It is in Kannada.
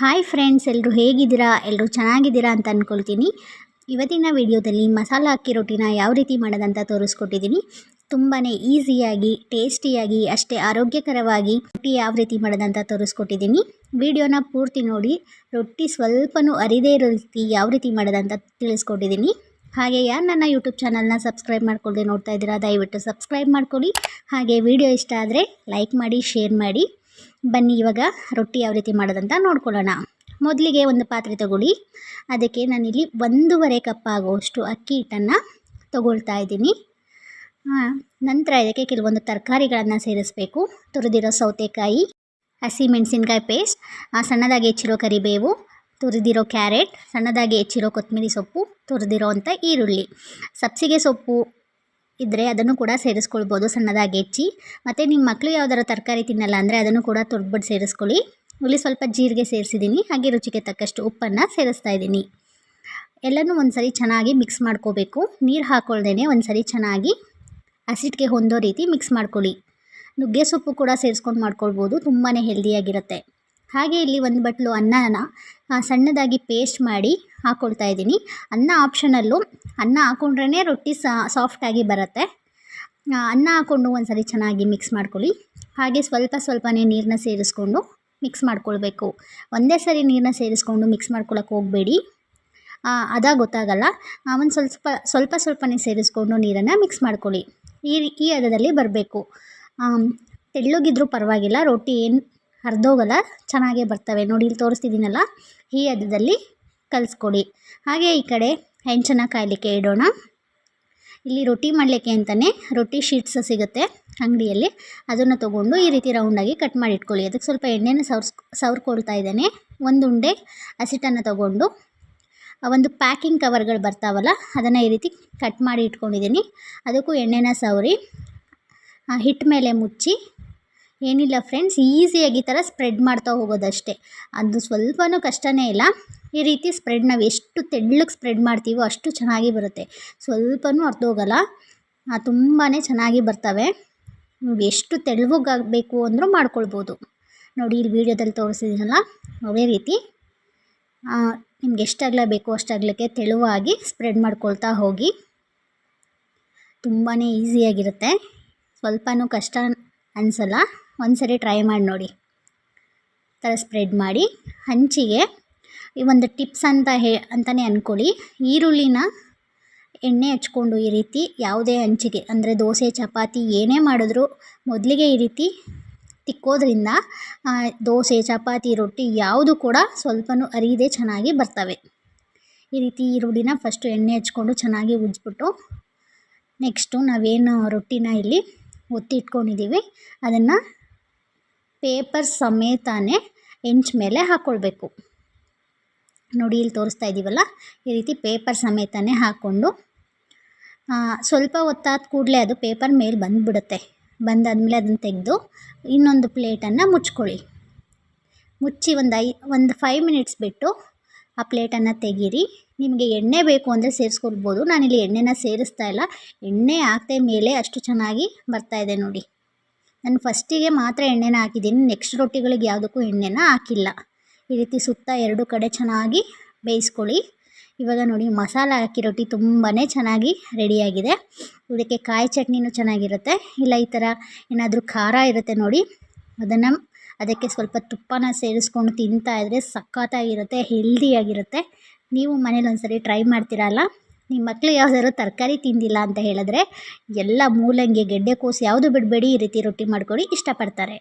ಹಾಯ್ ಫ್ರೆಂಡ್ಸ್, ಎಲ್ಲರೂ ಹೇಗಿದ್ದೀರಾ? ಎಲ್ಲರೂ ಚೆನ್ನಾಗಿದ್ದೀರಾ ಅಂತ ಅಂದ್ಕೊಳ್ತೀನಿ. ಇವತ್ತಿನ ವಿಡಿಯೋದಲ್ಲಿ ಮಸಾಲ ಅಕ್ಕಿ ರೊಟ್ಟಿನ ಯಾವ ರೀತಿ ಮಾಡೋದಂತ ತೋರಿಸ್ಕೊಟ್ಟಿದ್ದೀನಿ. ತುಂಬಾ ಈಸಿಯಾಗಿ, ಟೇಸ್ಟಿಯಾಗಿ, ಅಷ್ಟೇ ಆರೋಗ್ಯಕರವಾಗಿ ರೊಟ್ಟಿ ಯಾವ ರೀತಿ ಮಾಡೋದಂತ ತೋರಿಸ್ಕೊಟ್ಟಿದ್ದೀನಿ. ವಿಡಿಯೋನ ಪೂರ್ತಿ ನೋಡಿ. ರೊಟ್ಟಿ ಸ್ವಲ್ಪನೂ ಅರಿದೇ ಇರೋ ರೀತಿ ಯಾವ ರೀತಿ ಮಾಡೋದಂತ ತಿಳಿಸ್ಕೊಟ್ಟಿದ್ದೀನಿ. ಹಾಗೆ ಯಾರು ನನ್ನ ಯೂಟ್ಯೂಬ್ ಚಾನಲ್ನ ಸಬ್ಸ್ಕ್ರೈಬ್ ಮಾಡ್ಕೊಳ್ಳದೆ ನೋಡ್ತಾ ಇದ್ದೀರಾ, ದಯವಿಟ್ಟು ಸಬ್ಸ್ಕ್ರೈಬ್ ಮಾಡ್ಕೊಳ್ಳಿ. ಹಾಗೆ ವಿಡಿಯೋ ಇಷ್ಟ ಆದರೆ ಲೈಕ್ ಮಾಡಿ, ಶೇರ್ ಮಾಡಿ. ಬನ್ನಿ ಇವಾಗ ರೊಟ್ಟಿ ಯಾವ ರೀತಿ ಮಾಡೋದಂತ ನೋಡ್ಕೊಳ್ಳೋಣ. ಮೊದಲಿಗೆ ಒಂದು ಪಾತ್ರೆ ತಗೊಳ್ಳಿ. ಅದಕ್ಕೆ ನಾನಿಲ್ಲಿ 1.5 ಕಪ್ ಆಗುವಷ್ಟು ಅಕ್ಕಿ ಹಿಟ್ಟನ್ನು ತಗೊಳ್ತಾ ಇದ್ದೀನಿ. ನಂತರ ಇದಕ್ಕೆ ಕೆಲವೊಂದು ತರಕಾರಿಗಳನ್ನು ಸೇರಿಸಬೇಕು. ತುರಿದಿರೋ ಸೌತೆಕಾಯಿ, ಹಸಿಮೆಣಸಿನ್ಕಾಯಿ ಪೇಸ್ಟ್, ಸಣ್ಣದಾಗಿ ಹೆಚ್ಚಿರೋ ಕರಿಬೇವು, ತುರಿದಿರೋ ಕ್ಯಾರೆಟ್, ಸಣ್ಣದಾಗಿ ಹೆಚ್ಚಿರೋ ಕೊತ್ತಂಬರಿ ಸೊಪ್ಪು, ತುರಿದಿರೋ ಅಂಥ ಈರುಳ್ಳಿ, ಸಬ್ಸಿಗೆ ಸೊಪ್ಪು ಇದ್ದರೆ ಅದನ್ನು ಕೂಡ ಸೇರಿಸ್ಕೊಳ್ಬೋದು ಸಣ್ಣದಾಗಿ ಹೆಚ್ಚಿ. ಮತ್ತು ನಿಮ್ಮ ಮಕ್ಕಳು ಯಾವ್ದಾರು ತರಕಾರಿ ತಿನ್ನಲ್ಲ ಅಂದರೆ ಅದನ್ನು ಕೂಡ ತುರ್ದ್ಬಿಟ್ಟು ಸೇರಿಸ್ಕೊಳ್ಳಿ. ಇಲ್ಲಿ ಸ್ವಲ್ಪ ಜೀರಿಗೆ ಸೇರಿಸಿದ್ದೀನಿ. ಹಾಗೆ ರುಚಿಗೆ ತಕ್ಕಷ್ಟು ಉಪ್ಪನ್ನು ಸೇರಿಸ್ತಾ ಇದ್ದೀನಿ. ಎಲ್ಲನೂ ಒಂದು ಸರಿ ಚೆನ್ನಾಗಿ ಮಿಕ್ಸ್ ಮಾಡ್ಕೋಬೇಕು. ನೀರು ಹಾಕ್ಕೊಳ್ದೇ ಒಂದು ಸರಿ ಚೆನ್ನಾಗಿ ಹಸಿಟ್ಟಿಗೆ ಹೊಂದೋ ರೀತಿ ಮಿಕ್ಸ್ ಮಾಡ್ಕೊಳ್ಳಿ. ನುಗ್ಗೆ ಸೊಪ್ಪು ಕೂಡ ಸೇರಿಸ್ಕೊಂಡು ಮಾಡ್ಕೊಳ್ಬೋದು, ತುಂಬಾ ಹೆಲ್ದಿಯಾಗಿರುತ್ತೆ. ಹಾಗೆ ಇಲ್ಲಿ ಒಂದು ಬಟ್ಲು ಅನ್ನನ ಸಣ್ಣದಾಗಿ ಪೇಸ್ಟ್ ಮಾಡಿ ಹಾಕ್ಕೊಳ್ತಾ ಇದ್ದೀನಿ. ಅನ್ನ ಆಪ್ಷನಲ್ಲು. ಅನ್ನ ಹಾಕ್ಕೊಂಡ್ರೇ ರೊಟ್ಟಿ ಸಾಫ್ಟಾಗಿ ಬರುತ್ತೆ. ಅನ್ನ ಹಾಕ್ಕೊಂಡು ಒಂದು ಸರಿ ಚೆನ್ನಾಗಿ ಮಿಕ್ಸ್ ಮಾಡ್ಕೊಳ್ಳಿ. ಹಾಗೆ ಸ್ವಲ್ಪನೇ ನೀರನ್ನ ಸೇರಿಸ್ಕೊಂಡು ಮಿಕ್ಸ್ ಮಾಡ್ಕೊಳ್ಬೇಕು. ಒಂದೇ ಸರಿ ನೀರನ್ನ ಸೇರಿಸ್ಕೊಂಡು ಮಿಕ್ಸ್ ಮಾಡ್ಕೊಳ್ಳೋಕೆ ಹೋಗಬೇಡಿ, ಅದಾಗ ಗೊತ್ತಾಗಲ್ಲ. ಒಂದು ಸ್ವಲ್ಪನೇ ಸೇರಿಸ್ಕೊಂಡು ನೀರನ್ನು ಮಿಕ್ಸ್ ಮಾಡ್ಕೊಳ್ಳಿ. ಈ ಹದದಲ್ಲಿ ಬರಬೇಕು. ತೆಳ್ಳಗಿದ್ರೂ ಪರವಾಗಿಲ್ಲ, ರೊಟ್ಟಿ ಏನು ಹರಿದೋಗಲ್ಲ, ಚೆನ್ನಾಗೇ ಬರ್ತವೆ. ನೋಡಿ ಇಲ್ಲಿ ತೋರಿಸ್ತಿದ್ದೀನಲ್ಲ, ಈ ಹದದಲ್ಲಿ ಕಲಿಸ್ಕೊಡಿ. ಹಾಗೆ ಈ ಕಡೆ ಹೆಂಚನ್ನು ಕಾಯಲಿಕ್ಕೆ ಇಡೋಣ. ಇಲ್ಲಿ ರೊಟ್ಟಿ ಮಾಡಲಿಕ್ಕೆ ಅಂತಲೇ ರೊಟ್ಟಿ ಶೀಟ್ಸ್ ಸಿಗುತ್ತೆ ಅಂಗಡಿಯಲ್ಲಿ. ಅದನ್ನು ತೊಗೊಂಡು ಈ ರೀತಿ ರೌಂಡಾಗಿ ಕಟ್ ಮಾಡಿ ಇಟ್ಕೊಳ್ಳಿ. ಅದಕ್ಕೆ ಸ್ವಲ್ಪ ಎಣ್ಣೆನ ಸವರ್ಕೊಳ್ತಾ ಇದ್ದೇನೆ. ಒಂದು ಉಂಡೆ ಹಸಿಟ್ಟನ್ನು ತೊಗೊಂಡು ಒಂದು ಪ್ಯಾಕಿಂಗ್ ಕವರ್ಗಳು ಬರ್ತಾವಲ್ಲ, ಅದನ್ನು ಈ ರೀತಿ ಕಟ್ ಮಾಡಿ ಇಟ್ಕೊಂಡಿದ್ದೀನಿ. ಅದಕ್ಕೂ ಎಣ್ಣೆನ ಸವರಿ ಹಿಟ್ಟು ಮೇಲೆ ಮುಚ್ಚಿ, ಏನಿಲ್ಲ ಫ್ರೆಂಡ್ಸ್, ಈಸಿಯಾಗಿ ಈ ಥರ ಸ್ಪ್ರೆಡ್ ಮಾಡ್ತಾ ಹೋಗೋದಷ್ಟೇ. ಅದು ಸ್ವಲ್ಪನೂ ಕಷ್ಟನೇ ಇಲ್ಲ. ಈ ರೀತಿ ಸ್ಪ್ರೆಡ್ ನಾವು ಎಷ್ಟು ತೆಳ್ಳಗೆ ಸ್ಪ್ರೆಡ್ ಮಾಡ್ತೀವೋ ಅಷ್ಟು ಚೆನ್ನಾಗಿ ಬರುತ್ತೆ. ಸ್ವಲ್ಪನೂ ಅರ್ಧೋಗಲ್ಲ, ತುಂಬಾ ಚೆನ್ನಾಗಿ ಬರ್ತವೆ. ನೀವು ಎಷ್ಟು ತೆಳ್ಳಗಾಗಬೇಕು ಅಂದರೂ ಮಾಡ್ಕೊಳ್ಬೋದು. ನೋಡಿ ಇಲ್ಲಿ ವೀಡಿಯೋದಲ್ಲಿ ತೋರಿಸಿದ್ದೀನಲ್ಲ, ಅದೇ ರೀತಿ ನಿಮ್ಗೆ ಎಷ್ಟು ಅಗಲ ಬೇಕೋ ಅಷ್ಟು ಅಗಲಕ್ಕೆ ತೆಳುವಾಗಿ ಸ್ಪ್ರೆಡ್ ಮಾಡ್ಕೊಳ್ತಾ ಹೋಗಿ. ತುಂಬಾ ಈಸಿಯಾಗಿರುತ್ತೆ, ಸ್ವಲ್ಪನೂ ಕಷ್ಟ ಅನಿಸಲ್ಲ. ಒಂದು ಸರಿ ಟ್ರೈ ಮಾಡಿ ನೋಡಿ. ಥರ ಸ್ಪ್ರೆಡ್ ಮಾಡಿ ಹಂಚಿಗೆ ಈ ಒಂದು ಟಿಪ್ಸ್ ಅಂತಲೇ ಅಂದ್ಕೊಳ್ಳಿ. ಈರುಳ್ಳಿನ ಎಣ್ಣೆ ಹಚ್ಕೊಂಡು ಈ ರೀತಿ ಯಾವುದೇ ಹಂಚಿಗೆ, ಅಂದರೆ ದೋಸೆ, ಚಪಾತಿ ಏನೇ ಮಾಡಿದ್ರೂ ಮೊದಲಿಗೆ ಈ ರೀತಿ ತಿಕ್ಕೋದ್ರಿಂದ ದೋಸೆ, ಚಪಾತಿ, ರೊಟ್ಟಿ ಯಾವುದು ಕೂಡ ಸ್ವಲ್ಪನೂ ಅರಿಯದೆ ಚೆನ್ನಾಗಿ ಬರ್ತವೆ. ಈ ರೀತಿ ಈರುಳ್ಳಿನ ಫಸ್ಟು ಎಣ್ಣೆ ಹಚ್ಕೊಂಡು ಚೆನ್ನಾಗಿ ಉಜ್ಜಿಬಿಟ್ಟು, ನೆಕ್ಸ್ಟು ನಾವೇನು ರೊಟ್ಟಿನ ಇಲ್ಲಿ ಒತ್ತಿ ಇಟ್ಕೊಂಡಿದ್ದೀವಿ ಅದನ್ನು ಪೇಪರ್ ಸಮೇತನೇ ಹೆಂಚು ಮೇಲೆ ಹಾಕ್ಕೊಳ್ಬೇಕು. ನೋಡಿ ಇಲ್ಲಿ ತೋರಿಸ್ತಾ ಇದ್ದೀವಲ್ಲ, ಈ ರೀತಿ ಪೇಪರ್ ಸಮೇತನೇ ಹಾಕ್ಕೊಂಡು ಸ್ವಲ್ಪ ಹೊತ್ತಾದ ಕೂಡಲೇ ಅದು ಪೇಪರ್ ಮೇಲೆ ಬಂದುಬಿಡುತ್ತೆ. ಬಂದಾದಮೇಲೆ ಅದನ್ನು ತೆಗೆದು ಇನ್ನೊಂದು ಪ್ಲೇಟನ್ನು ಮುಚ್ಕೊಳ್ಳಿ. ಮುಚ್ಚಿ ಒಂದು 5 ಮಿನಿಟ್ಸ್ ಬಿಟ್ಟು ಆ ಪ್ಲೇಟನ್ನು ತೆಗೀರಿ. ನಿಮಗೆ ಎಣ್ಣೆ ಬೇಕು ಅಂದರೆ ಸೇರಿಸ್ಕೊಳ್ಬೋದು. ನಾನಿಲ್ಲಿ ಎಣ್ಣೆನ ಸೇರಿಸ್ತಾ ಇಲ್ಲ. ಎಣ್ಣೆ ಹಾಕದೆ ಮೇಲೆ ಅಷ್ಟು ಚೆನ್ನಾಗಿ ಬರ್ತಾಯಿದೆ ನೋಡಿ. ನಾನು ಫಸ್ಟಿಗೆ ಮಾತ್ರ ಎಣ್ಣೆನ ಹಾಕಿದ್ದೀನಿ, ನೆಕ್ಸ್ಟ್ ರೊಟ್ಟಿಗಳಿಗೆ ಯಾವುದಕ್ಕೂ ಎಣ್ಣೆನ ಹಾಕಿಲ್ಲ. ಈ ರೀತಿ ಸುತ್ತ 2 ಕಡೆ ಚೆನ್ನಾಗಿ ಬೇಯಿಸ್ಕೊಳ್ಳಿ. ಇವಾಗ ನೋಡಿ ಮಸಾಲ ಹಾಕಿ ರೊಟ್ಟಿ ತುಂಬಾ ಚೆನ್ನಾಗಿ ರೆಡಿಯಾಗಿದೆ. ಇದಕ್ಕೆ ಕಾಯಿ ಚಟ್ನಿನೂ ಚೆನ್ನಾಗಿರುತ್ತೆ. ಇಲ್ಲ ಈ ಥರ ಏನಾದರೂ ಖಾರ ಇರುತ್ತೆ ನೋಡಿ, ಅದಕ್ಕೆ ಸ್ವಲ್ಪ ತುಪ್ಪನ ಸೇರಿಸ್ಕೊಂಡು ತಿಂತಾಯಿದ್ರೆ ಸಖತ್ತಾಗಿರುತ್ತೆ, ಹೆಲ್ದಿಯಾಗಿರುತ್ತೆ. ನೀವು ಮನೇಲಿ ಒಂದ್ಸರಿ ಟ್ರೈ ಮಾಡ್ತೀರಲ್ಲ. ನಿಮ್ಮ ಮಕ್ಕಳು ಯಾವುದಾದ್ರು ತರಕಾರಿ ತಿಂದಿಲ್ಲ ಅಂತ ಹೇಳಿದ್ರೆ ಎಲ್ಲ ಮೂಲಂಗಿ, ಗೆಡ್ಡೆಕೋಸು ಯಾವುದು ಬಿಡಬೇಡಿ, ಈ ರೀತಿ ರೊಟ್ಟಿ ಮಾಡ್ಕೊಳ್ಳಿ, ಇಷ್ಟಪಡ್ತಾರೆ.